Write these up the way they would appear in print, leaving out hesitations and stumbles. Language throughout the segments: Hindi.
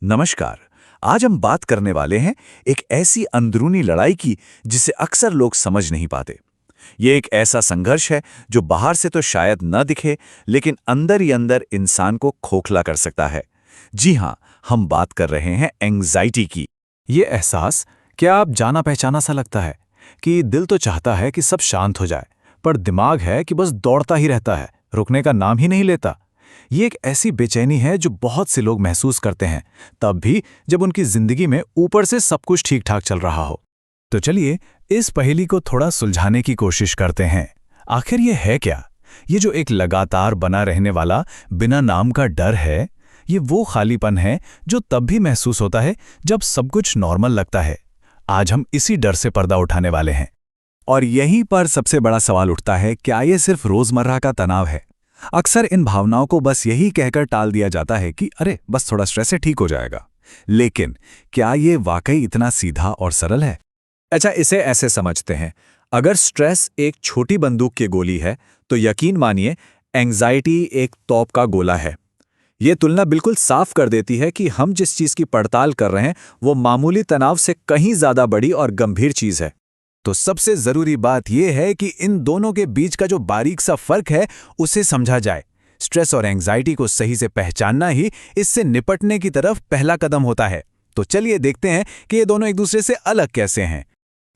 नमस्कार। आज हम बात करने वाले हैं एक ऐसी अंदरूनी लड़ाई की जिसे अक्सर लोग समझ नहीं पाते। ये एक ऐसा संघर्ष है जो बाहर से तो शायद न दिखे, लेकिन अंदर ही अंदर इंसान को खोखला कर सकता है। जी हाँ, हम बात कर रहे हैं एंग्जाइटी की। ये एहसास क्या आप जाना पहचाना सा लगता है कि दिल तो चाहता है कि सब शांत हो जाए, पर दिमाग है कि बस दौड़ता ही रहता है, रुकने का नाम ही नहीं लेता। ये एक ऐसी बेचैनी है जो बहुत से लोग महसूस करते हैं, तब भी जब उनकी जिंदगी में ऊपर से सब कुछ ठीक ठाक चल रहा हो। तो चलिए इस पहेली को थोड़ा सुलझाने की कोशिश करते हैं। आखिर ये है क्या? ये जो एक लगातार बना रहने वाला बिना नाम का डर है, ये वो खालीपन है जो तब भी महसूस होता है जब सब कुछ नॉर्मल लगता है। आज हम इसी डर से पर्दा उठाने वाले हैं। और यहीं पर सबसे बड़ा सवाल उठता है, क्या ये सिर्फ रोजमर्रा का तनाव है? अक्सर इन भावनाओं को बस यही कहकर टाल दिया जाता है कि अरे बस थोड़ा स्ट्रेस है, ठीक हो जाएगा। लेकिन क्या ये वाकई इतना सीधा और सरल है? अच्छा, इसे ऐसे समझते हैं, अगर स्ट्रेस एक छोटी बंदूक की गोली है तो यकीन मानिए एंग्जाइटी एक तोप का गोला है। ये तुलना बिल्कुल साफ कर देती है कि हम जिस चीज की पड़ताल कर रहे हैं वो मामूली तनाव से कहीं ज्यादा बड़ी और गंभीर चीज है। तो सबसे जरूरी बात यह है कि इन दोनों के बीच का जो बारीक सा फर्क है उसे समझा जाए। स्ट्रेस और एंग्जाइटी को सही से पहचानना ही इससे निपटने की तरफ पहला कदम होता है। तो चलिए देखते हैं कि ये दोनों एक दूसरे से अलग कैसे हैं।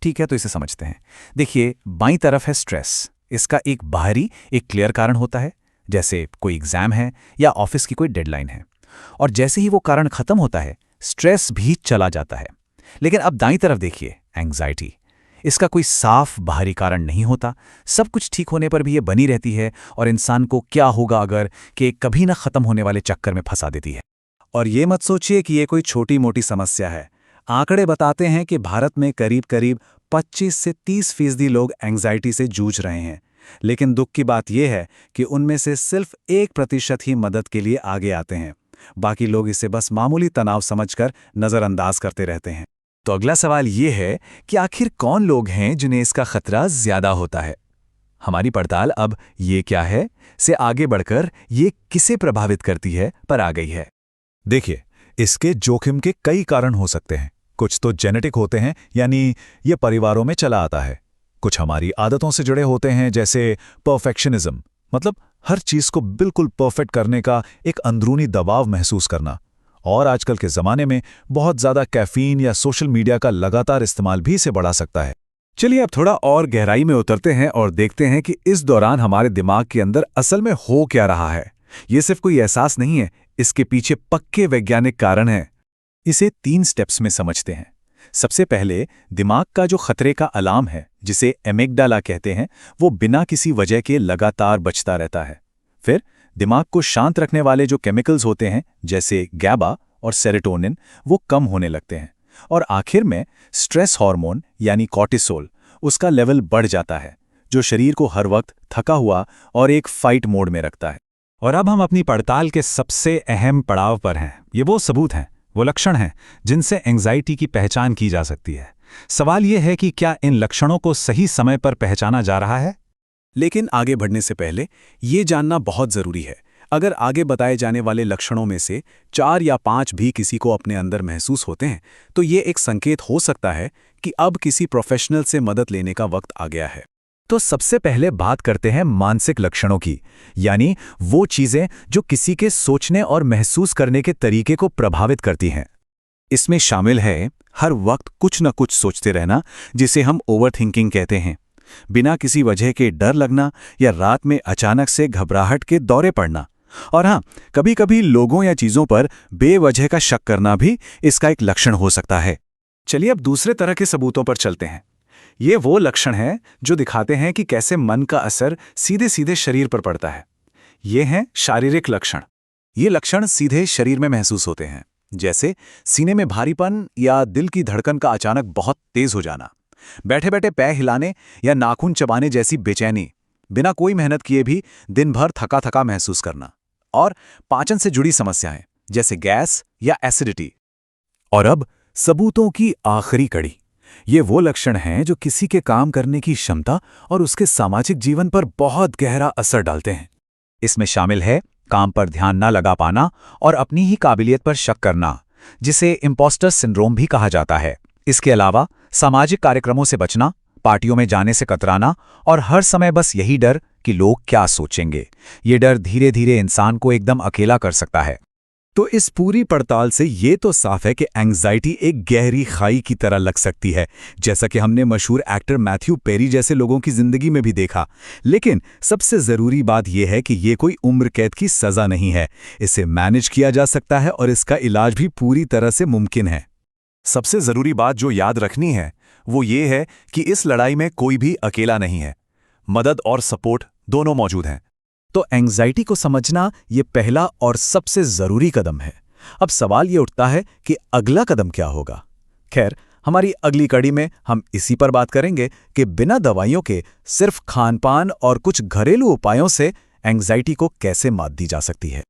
ठीक है, तो इसे समझते हैं। देखिए, बाईं तरफ है स्ट्रेस। इसका एक बाहरी, एक क्लियर कारण होता है, जैसे कोई एग्जाम है या ऑफिस की कोई डेडलाइन है। और जैसे ही वो कारण खत्म होता है, स्ट्रेस भी चला जाता है। लेकिन अब दाईं तरफ देखिए, एंग्जाइटी। इसका कोई साफ बाहरी कारण नहीं होता, सब कुछ ठीक होने पर भी ये बनी रहती है और इंसान को क्या होगा अगर के कभी ना खत्म होने वाले चक्कर में फंसा देती है। और ये मत सोचिए कि ये कोई छोटी मोटी समस्या है। आंकड़े बताते हैं कि भारत में करीब करीब 25 से 30% लोग एंग्जाइटी से जूझ रहे हैं। लेकिन दुख की बात यह है कि उनमें से सिर्फ 1% ही मदद के लिए आगे आते हैं। बाकी लोग इसे बस मामूली तनाव समझकर नज़रअंदाज करते रहते हैं। तो अगला सवाल ये है कि आखिर कौन लोग हैं जिन्हें इसका खतरा ज्यादा होता है? हमारी पड़ताल अब ये क्या है से आगे बढ़कर ये किसे प्रभावित करती है पर आ गई है। देखिए, इसके जोखिम के कई कारण हो सकते हैं। कुछ तो जेनेटिक होते हैं, यानी ये परिवारों में चला आता है। कुछ हमारी आदतों से जुड़े होते हैं, जैसे परफेक्शनिज्म, मतलब हर चीज को बिल्कुल परफेक्ट करने का एक अंदरूनी दबाव महसूस करना। और आजकल के जमाने में बहुत ज्यादा कैफीन या सोशल मीडिया का लगातार इस्तेमाल भी इसे बढ़ा सकता है। चलिए अब थोड़ा और गहराई में उतरते हैं और देखते हैं कि इस दौरान हमारे दिमाग के अंदर असल में हो क्या रहा है। ये सिर्फ कोई एहसास नहीं है, इसके पीछे पक्के वैज्ञानिक कारण हैं। इसे 3 स्टेप्स में समझते हैं। सबसे पहले दिमाग का जो खतरे का अलार्म है, जिसे एमिग्डाला कहते हैं, वो बिना किसी वजह के लगातार बजता रहता है। फिर दिमाग को शांत रखने वाले जो केमिकल्स होते हैं, जैसे गैबा और सेरोटोनिन, वो कम होने लगते हैं। और आखिर में स्ट्रेस हार्मोन यानी कॉर्टिसोल, उसका लेवल बढ़ जाता है, जो शरीर को हर वक्त थका हुआ और एक फाइट मोड में रखता है। और अब हम अपनी पड़ताल के सबसे अहम पड़ाव पर हैं। ये वो सबूत हैं, वो लक्षण हैं जिनसे एंग्जाइटी की पहचान की जा सकती है। सवाल यह है कि क्या इन लक्षणों को सही समय पर पहचाना जा रहा है? लेकिन आगे बढ़ने से पहले ये जानना बहुत जरूरी है, अगर आगे बताए जाने वाले लक्षणों में से 4 या 5 भी किसी को अपने अंदर महसूस होते हैं, तो ये एक संकेत हो सकता है कि अब किसी प्रोफेशनल से मदद लेने का वक्त आ गया है। तो सबसे पहले बात करते हैं मानसिक लक्षणों की, यानी वो चीजें जो किसी के सोचने और महसूस करने के तरीके को प्रभावित करती हैं। इसमें शामिल है हर वक्त कुछ न कुछ सोचते रहना, जिसे हम ओवरथिंकिंग कहते हैं, बिना किसी वजह के डर लगना या रात में अचानक से घबराहट के दौरे पड़ना, और हाँ, कभी कभी लोगों या चीजों पर बेवजह का शक करना भी इसका एक लक्षण हो सकता है। चलिए अब दूसरे तरह के सबूतों पर चलते हैं। ये वो लक्षण हैं जो दिखाते हैं कि कैसे मन का असर सीधे सीधे शरीर पर पड़ता है। ये हैं शारीरिक लक्षण। ये लक्षण सीधे शरीर में महसूस होते हैं, जैसे सीने में भारीपन या दिल की धड़कन का अचानक बहुत तेज हो जाना, बैठे बैठे पैर हिलाने या नाखून चबाने जैसी बेचैनी, बिना कोई मेहनत किए भी दिन भर थका थका महसूस करना, और पाचन से जुड़ी समस्याएं जैसे गैस या एसिडिटी। और अब सबूतों की आखिरी कड़ी। ये वो लक्षण हैं जो किसी के काम करने की क्षमता और उसके सामाजिक जीवन पर बहुत गहरा असर डालते हैं। इसमें शामिल है काम पर ध्यान न लगा पाना और अपनी ही काबिलियत पर शक करना, जिसे इम्पोस्टर सिंड्रोम भी कहा जाता है। इसके अलावा सामाजिक कार्यक्रमों से बचना, पार्टियों में जाने से कतराना और हर समय बस यही डर कि लोग क्या सोचेंगे, ये डर धीरे धीरे इंसान को एकदम अकेला कर सकता है। तो इस पूरी पड़ताल से ये तो साफ है कि एंग्जाइटी एक गहरी खाई की तरह लग सकती है, जैसा कि हमने मशहूर एक्टर मैथ्यू पेरी जैसे लोगों की जिंदगी में भी देखा। लेकिन सबसे ज़रूरी बात यह है कि ये कोई उम्र कैद की सज़ा नहीं है। इसे मैनेज किया जा सकता है और इसका इलाज भी पूरी तरह से मुमकिन है। सबसे ज़रूरी बात जो याद रखनी है वो ये है कि इस लड़ाई में कोई भी अकेला नहीं है। मदद और सपोर्ट दोनों मौजूद हैं। तो एंग्जाइटी को समझना ये पहला और सबसे ज़रूरी कदम है। अब सवाल ये उठता है कि अगला कदम क्या होगा। खैर, हमारी अगली कड़ी में हम इसी पर बात करेंगे कि बिना दवाइयों के सिर्फ खान पान और कुछ घरेलू उपायों से एंग्जाइटी को कैसे मात दी जा सकती है।